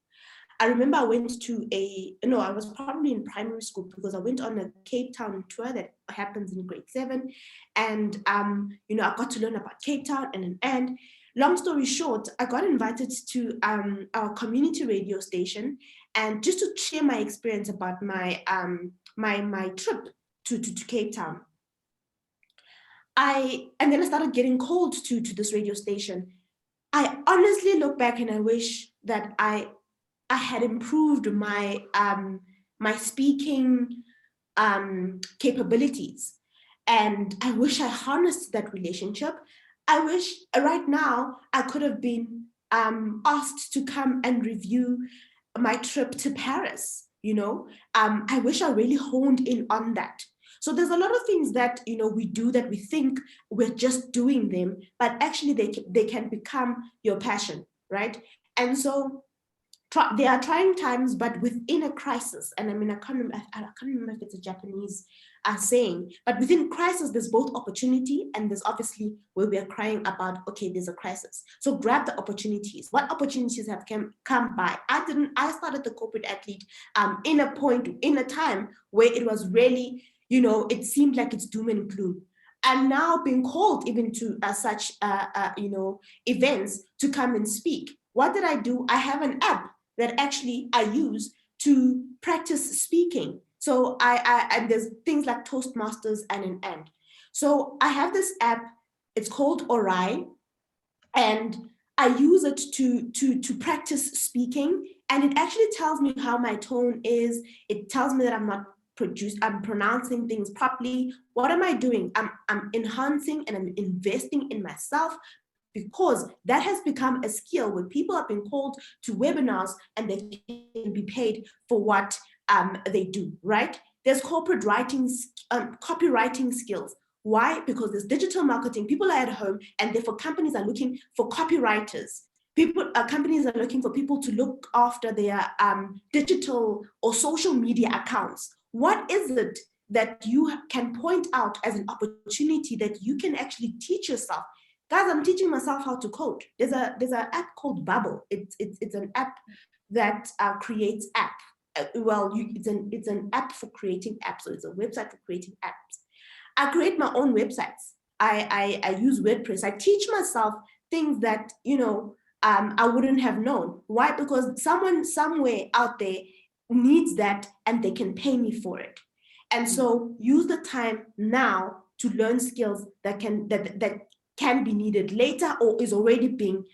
I remember I went to I was probably in primary school, because I went on a Cape Town tour that happens in grade 7. And, I got to learn about Cape Town. And long story short, I got invited to our community radio station, and just to share my experience about my my trip to Cape Town. And then I started getting called to this radio station. I honestly look back and I wish that I had improved my my speaking capabilities, and I wish I harnessed that relationship. I wish right now I could have been asked to come and review my trip to Paris. I wish I really honed in on that. So there's a lot of things that we do that we think we're just doing them, but actually they can become your passion, right? And so there are trying times, but within a crisis, and I mean I can't remember if it's a Japanese saying, but within crisis there's both opportunity, and there's obviously where we are crying about, okay, there's a crisis. So grab the opportunities. What opportunities have come by? I started the corporate athlete in a time where it was really, it seemed like it's doom and gloom. And now being called even to such events to come and speak. What did I do? I have an app that actually I use to practice speaking. So and there's things like Toastmasters and an end. So I have this app, it's called Orai, and I use it to practice speaking, and it actually tells me how my tone is. It tells me that I'm pronouncing things properly. What am I doing? I'm enhancing and I'm investing in myself because that has become a skill where people have been called to webinars and they can be paid for what they do, right? There's corporate writing, copywriting skills. Why? Because there's digital marketing. People are at home, and therefore companies are looking for copywriters. Companies are looking for people to look after their digital or social media accounts. What is it that you can point out as an opportunity that you can actually teach yourself? Guys, I'm teaching myself how to code. There's an app called Bubble. It's an app that creates app. It's an app for creating apps. So it's a website for creating apps. I create my own websites. I use WordPress. I teach myself things that, I wouldn't have known. Why? Because someone somewhere out there needs that and they can pay me for it. And so use the time now to learn skills that can be needed later or is already being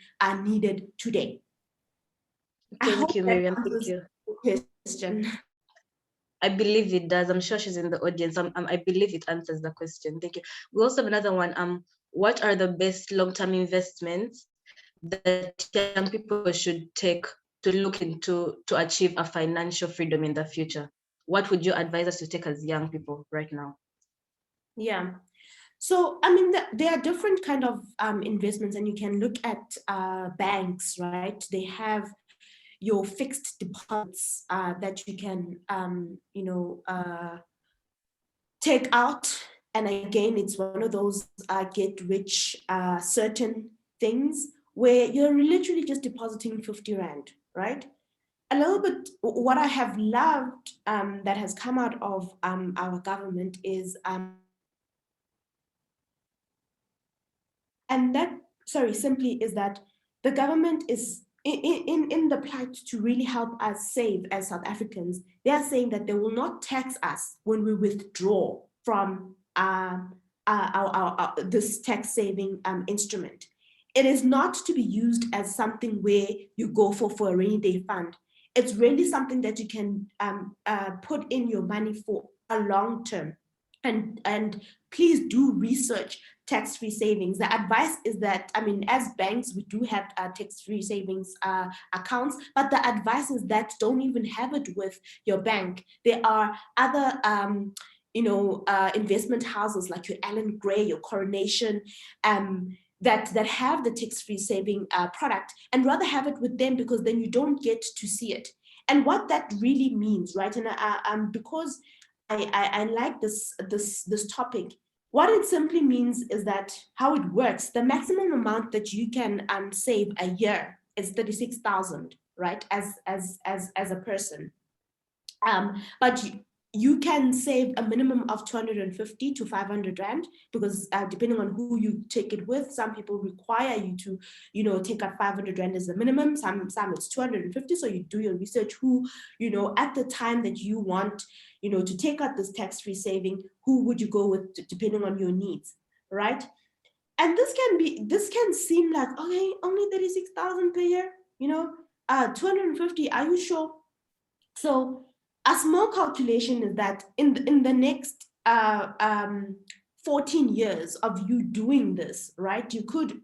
needed today. Thank you, Miriam. Thank you. Question. I believe it does. I'm sure she's in the audience. I believe it answers the question. Thank you. We also have another one. What are the best long-term investments that young people should take to look into to achieve a financial freedom in the future? What would you advise us to take as young people right now? Yeah. So, I mean, there are different kind of investments, and you can look at banks, right? They have your fixed deposits that you can, take out. And again, it's one of those get rich certain things where you're literally just depositing 50 Rand, right? A little bit, what I have loved that has come out of our government is, simply is that the government is in the plight to really help us save as South Africans. They are saying that they will not tax us when we withdraw from this tax saving instrument. It is not to be used as something where you go for a rainy day fund. It's really something that you can put in your money for a long term. And please do research tax-free savings. The advice is that, I mean, as banks, we do have tax-free savings accounts, but the advice is that don't even have it with your bank. There are other investment houses like your Allen Gray, your Coronation, that have the tax-free saving product, and rather have it with them, because then you don't get to see it. And what that really means, right? And because I like this topic, what it simply means is that how it works, the maximum amount that you can save a year is 36,000, right? As a person. But you can save a minimum of 250 to 500 Rand, because depending on who you take it with, some people require you to, take out 500 Rand as a minimum, some it's 250. So you do your research, who, at the time that you want, to take out this tax-free saving, who would you go with, depending on your needs, right? And this can seem like, okay, only 36,000 per year, 250, are you sure? So a small calculation is that in the next 14 years of you doing this, right, you could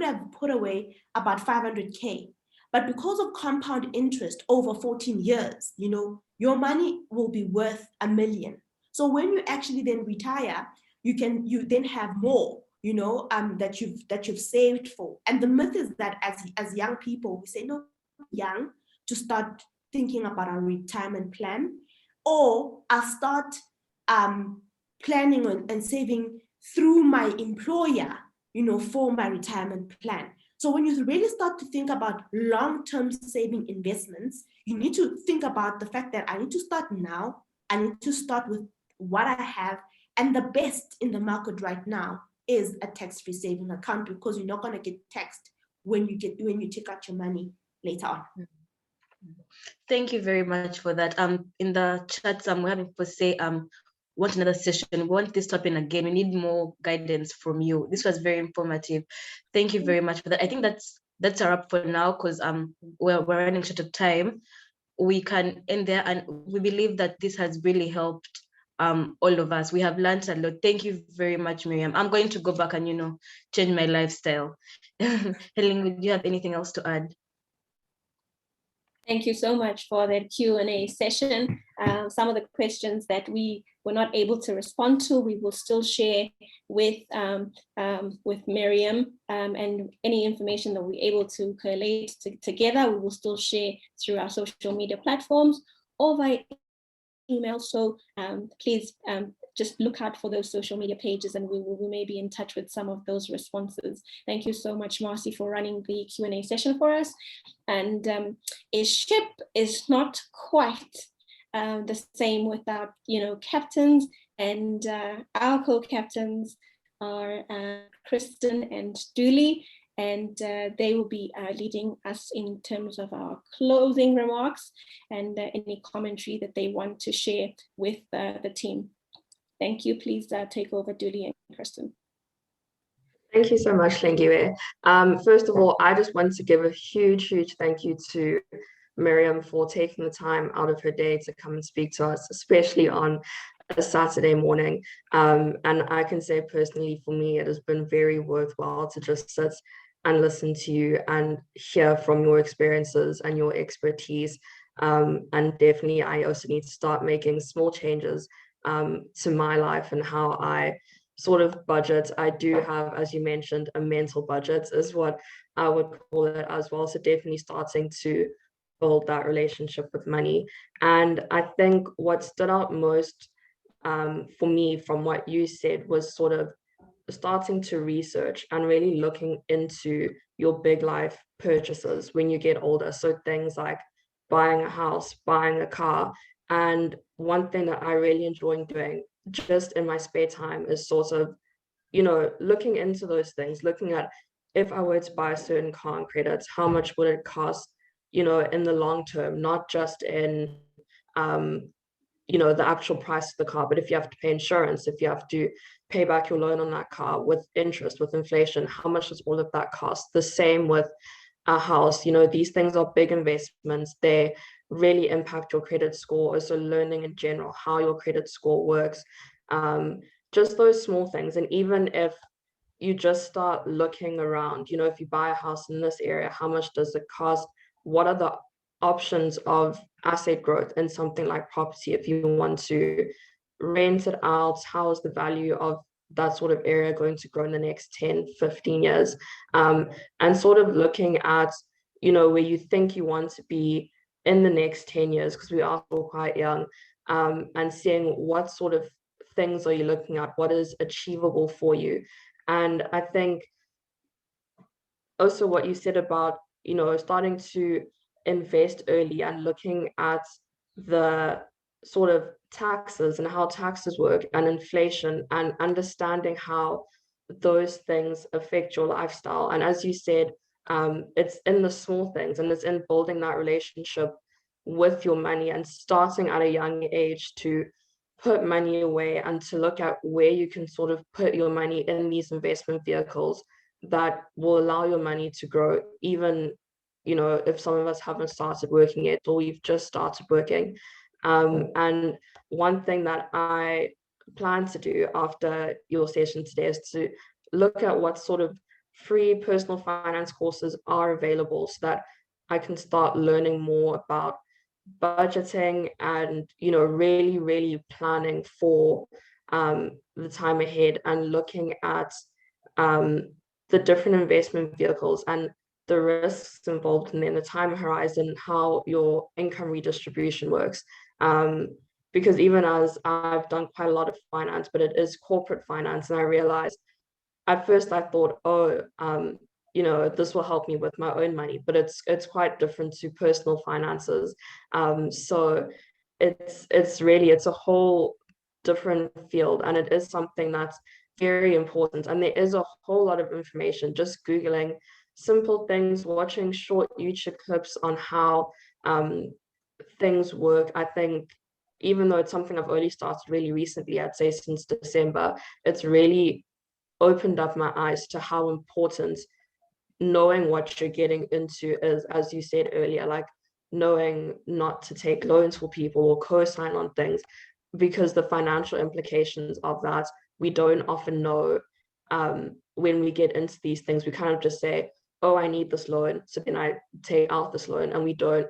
have put away about 500K. But because of compound interest over 14 years, your money will be worth 1 million. So when you actually then retire, you then have more, that you've saved for. And the myth is that as young people, we say, no, young to start thinking about our retirement plan, or I'll start planning and saving through my employer, for my retirement plan. So when you really start to think about long-term saving investments, you need to think about the fact that I need to start now. I need to start with what I have, and the best in the market right now is a tax-free saving account, because you're not going to get taxed when you take out your money later on. Thank you very much for that. In the chat, we're having people say, want another session, we want this topic again, we need more guidance from you. This was very informative. Thank you very much for that. I think that's a wrap for now, because we're running short of time. We can end there, and we believe that this has really helped all of us. We have learned a lot. Thank you very much, Miriam. I'm going to go back and, change my lifestyle. Helen, do you have anything else to add? Thank you so much for that Q&A session. Some of the questions that we were not able to respond to, we will still share with Miriam, and any information that we're able to collate together, we will still share through our social media platforms or via email. So please just look out for those social media pages, and we may be in touch with some of those responses. Thank you so much, Marcy, for running the Q&A session for us. And a ship is not quite the same without, captains, and our co-captains are Kristen and Dooley, and they will be leading us in terms of our closing remarks and any commentary that they want to share with the team. Thank you. Please take over, Dooley and Kristen. Thank you so much, Lingiwe. First of all, I just want to give a huge thank you to Miriam for taking the time out of her day to come and speak to us, especially on a Saturday morning. And I can say personally, for me, it has been very worthwhile to just sit and listen to you and hear from your experiences and your expertise. And definitely, I also need to start making small changes to my life and how I sort of budget. I do have, as you mentioned, a mental budget is what I would call it as well. So definitely starting to build that relationship with money. And I think what stood out most for me from what you said was sort of starting to research and really looking into your big life purchases when you get older. So things like buying a house, buying a car. And one thing that I really enjoy doing just in my spare time is sort of, looking into those things, looking at if I were to buy a certain car on credit, how much would it cost, in the long term, not just in, the actual price of the car, but if you have to pay insurance, if you have to pay back your loan on that car with interest, with inflation, how much does all of that cost? The same with a house. These things are big investments. They really impact your credit score. Also learning in general how your credit score works, just those small things. And even if you just start looking around, if you buy a house in this area, how much does it cost? What are the options of asset growth in something like property? If you want to rent it out, how is the value of that sort of area going to grow in the next 10, 15 years? And sort of looking at, where you think you want to be in the next 10 years, because we are still quite young, and seeing what sort of things are you looking at, what is achievable for you. And I think also what you said about, starting to invest early and looking at the sort of taxes and how taxes work and inflation and understanding how those things affect your lifestyle. And as you said, it's in the small things, and it's in building that relationship with your money and starting at a young age to put money away and to look at where you can sort of put your money in these investment vehicles that will allow your money to grow, even, if some of us haven't started working yet or we've just started working. And one thing that I plan to do after your session today is to look at what sort of free personal finance courses are available so that I can start learning more about budgeting and, really planning for the time ahead and looking at the different investment vehicles and the risks involved, and then the time horizon, how your income redistribution works. Because even as I've done quite a lot of finance, but it is corporate finance, and I realized at first I thought, this will help me with my own money, but it's quite different to personal finances. So it's a whole different field, and it is something that's very important. And there is a whole lot of information, just Googling simple things, watching short YouTube clips on how things work. I think even though it's something I've only started really recently, I'd say since December, it's really opened up my eyes to how important knowing what you're getting into is, as you said earlier, like knowing not to take loans for people or co-sign on things. because the financial implications of that, we don't often know. When we get into these things, we kind of just say, oh, I need this loan, so then I take out this loan, and we don't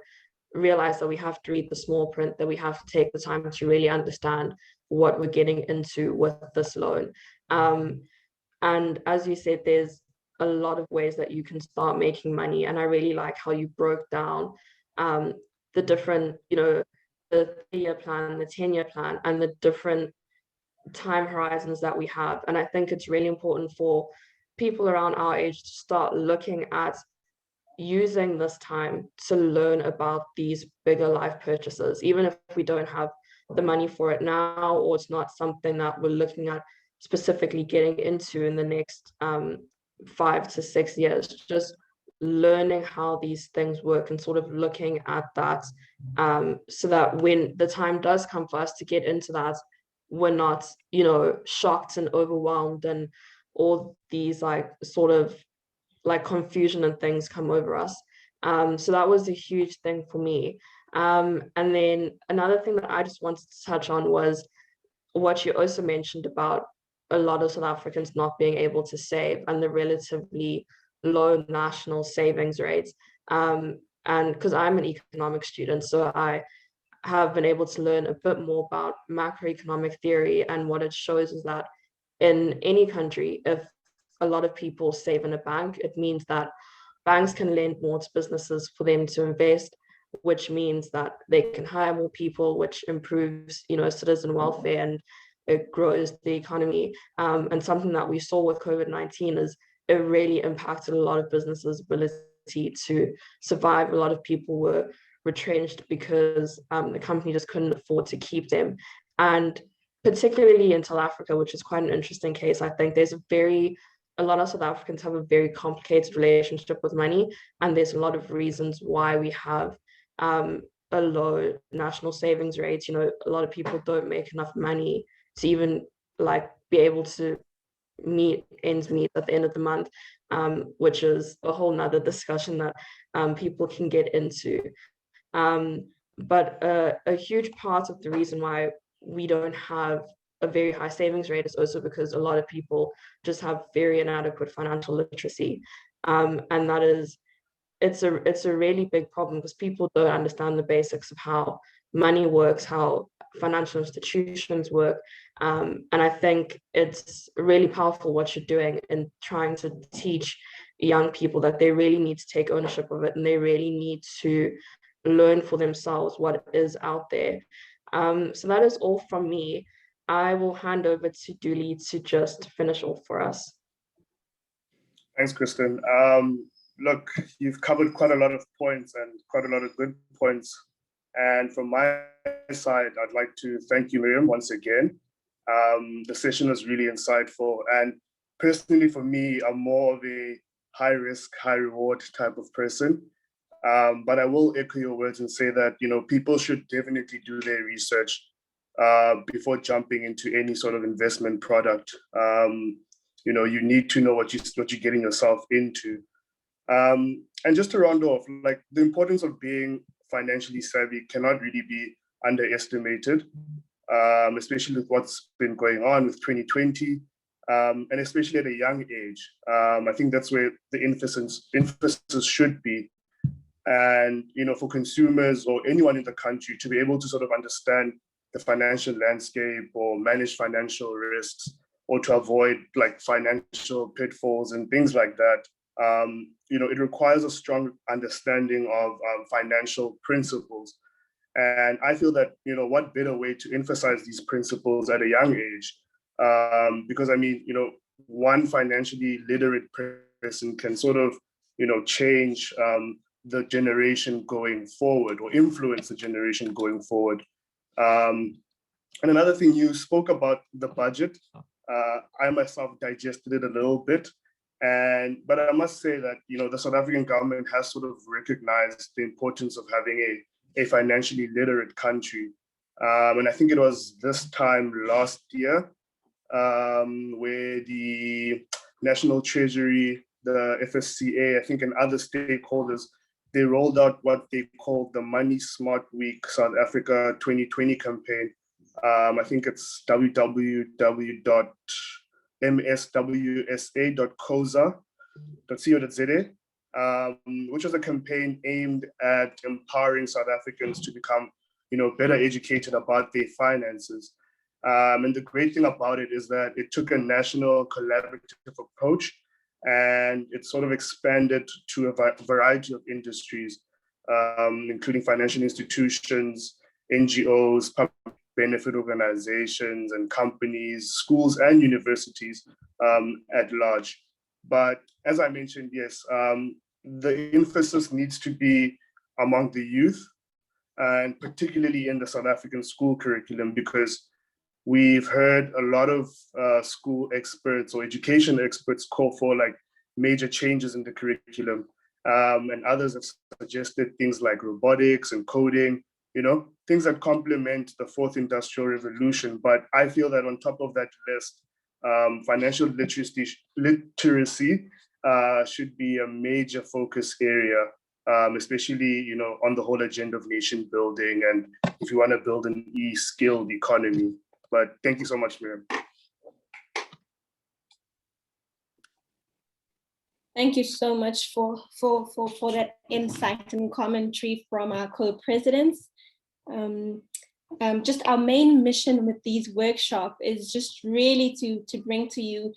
realize that we have to read the small print, that we have to take the time to really understand what we're getting into with this loan. And as you said, there's a lot of ways that you can start making money. And I really like how you broke down the different, the 3-year plan, the 10-year plan, and the different time horizons that we have. And I think it's really important for people around our age to start looking at using this time to learn about these bigger life purchases, even if we don't have the money for it now, or it's not something that we're looking at specifically getting into in the next 5 to 6 years. Just learning how these things work and sort of looking at that, so that when the time does come for us to get into that, we're not, shocked and overwhelmed and all these sort of confusion and things come over us. So that was a huge thing for me. And then another thing that I just wanted to touch on was what you also mentioned about a lot of South Africans not being able to save and the relatively low national savings rates. And because I'm an economics student, so I have been able to learn a bit more about macroeconomic theory, and what it shows is that in any country, if a lot of people save in a bank, it means that banks can lend more to businesses for them to invest, which means that they can hire more people, which improves, citizen welfare, and it grows the economy. And something that we saw with COVID-19 is it really impacted a lot of businesses' ability to survive. A lot of people were retrenched because the company just couldn't afford to keep them. And particularly in South Africa, which is quite an interesting case, I think there's a lot of South Africans have a very complicated relationship with money, and there's a lot of reasons why we have a low national savings rate. A lot of people don't make enough money to even be able to ends meet at the end of the month, which is a whole nother discussion that people can get into. But a huge part of the reason why we don't have a very high savings rate is also because a lot of people just have very inadequate financial literacy. And that is, it's a really big problem because people don't understand the basics of how money works, how financial institutions work. And I think it's really powerful what you're doing in trying to teach young people that they really need to take ownership of it, and they really need to learn for themselves what is out there. So that is all from me. I will hand over to Dooley to just finish off for us. Thanks, Kristen. Look, you've covered quite a lot of points and quite a lot of good points. And from my side, I'd like to thank you, Miriam, once again. The session was really insightful. And personally, for me, I'm more of a high risk, high reward type of person. But I will echo your words and say that, people should definitely do their research before jumping into any sort of investment product. You need to know what you're getting yourself into. And just to round off, the importance of being financially savvy cannot really be underestimated, especially with what's been going on with 2020, and especially at a young age. I think that's where the emphasis should be. And, for consumers or anyone in the country to be able to sort of understand the financial landscape or manage financial risks, or to avoid financial pitfalls and things like that, it requires a strong understanding of financial principles. And I feel that, what better way to emphasize these principles at a young age? Because one financially literate person can sort of, change the generation going forward, or influence the generation going forward. And another thing, you spoke about the budget. I myself digested it a little bit. But I must say that, the South African government has sort of recognized the importance of having a financially literate country. And I think it was this time last year where the National Treasury, the FSCA, I think, and other stakeholders, they rolled out what they called the Money Smart Week South Africa 2020 campaign, I think it's www.mswsa.coza.co.za, which was a campaign aimed at empowering South Africans to become, better educated about their finances. And the great thing about it is that it took a national collaborative approach, and it sort of expanded to a variety of industries, including financial institutions, NGOs, public benefit organizations and companies, schools and universities at large. But as I mentioned, yes, the emphasis needs to be among the youth, and particularly in the South African school curriculum, because we've heard a lot of school experts or education experts call for like major changes in the curriculum. And others have suggested things like robotics and coding, things that complement the fourth industrial revolution. But I feel that on top of that list, financial literacy should be a major focus area, especially, on the whole agenda of nation building, and if you want to build an e-skilled economy. But thank you so much, Miriam. Thank you so much for that insight and commentary from our co-presidents. Just our main mission with these workshops is just really to bring to you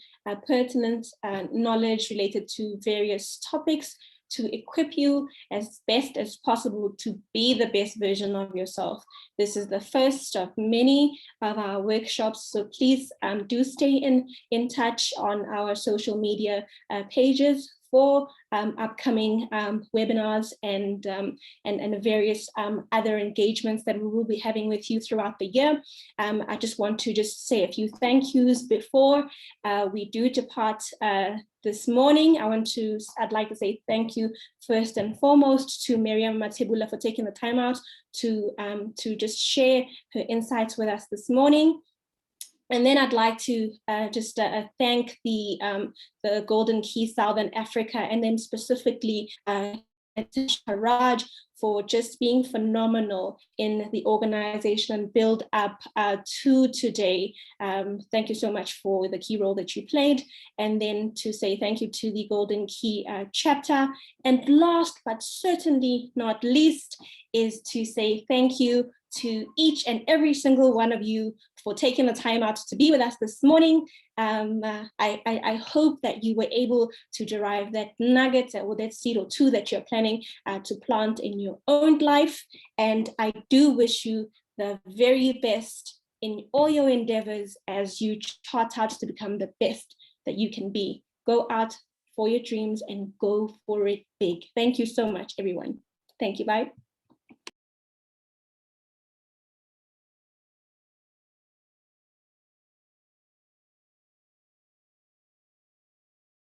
pertinent knowledge related to various topics, to equip you as best as possible to be the best version of yourself. This is the first of many of our workshops, so please do stay in touch on our social media pages for upcoming webinars and various other engagements that we will be having with you throughout the year. I just want to just say a few thank yous before we do depart this morning. I'd like to say thank you first and foremost to Miriam Matabula for taking the time out to just share her insights with us this morning. And then I'd like to just thank the Golden Key Southern Africa, and then specifically Raj for just being phenomenal in the organization and build up to today. Thank you so much for the key role that you played. And then to say thank you to the Golden Key chapter. And last but certainly not least is to say thank you to each and every single one of you for taking the time out to be with us this morning. I hope that you were able to derive that nugget or that seed or two that you're planning to plant in your own life. And I do wish you the very best in all your endeavors as you chart out to become the best that you can be. Go out for your dreams and go for it big. Thank you so much, everyone. Thank you, bye.